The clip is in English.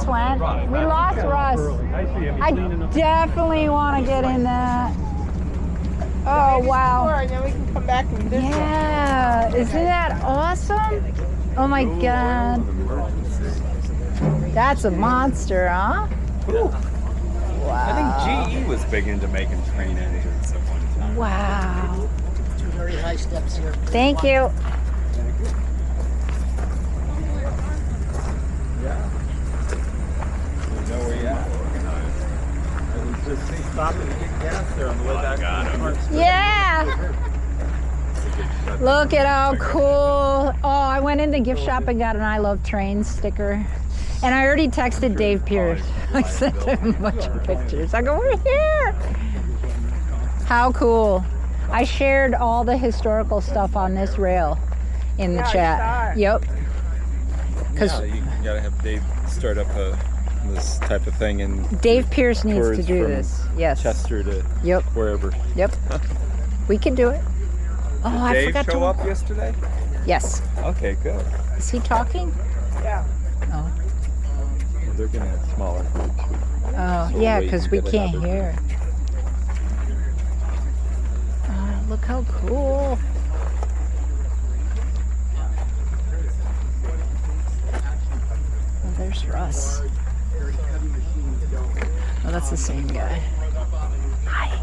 went. We lost Russ. I definitely want to get in that. Oh, wow. And then we can come back and visit. Yeah. Isn't that awesome? Oh, my God. That's a monster, huh? Wow. I think GE was big into making train engines at one time. Wow. Two very high steps here. Thank you. Yeah. You know where you at? I was just stopping to get gas there on the way back. Yeah. Look at how cool. Oh, I went in the gift shop and got an I Love Trains sticker. And I already texted Dave Pierce. I sent him a bunch of pictures. I go, we're here. How cool. I shared all the historical stuff on this rail in the chat. Yep. Yeah, you gotta have Dave start up this type of thing, and Dave Pierce needs to do this. Yes. Chester to wherever. Yep. We can do it. Oh, Did I Dave forgot show to. up yesterday? Yes. Okay, good. Is he talking? Yeah. Oh. Well, they're gonna have smaller groups. Oh, So yeah, wait because and we get can't another hear. Oh, look how cool. Oh, there's Russ. Oh, that's the same guy. Hi.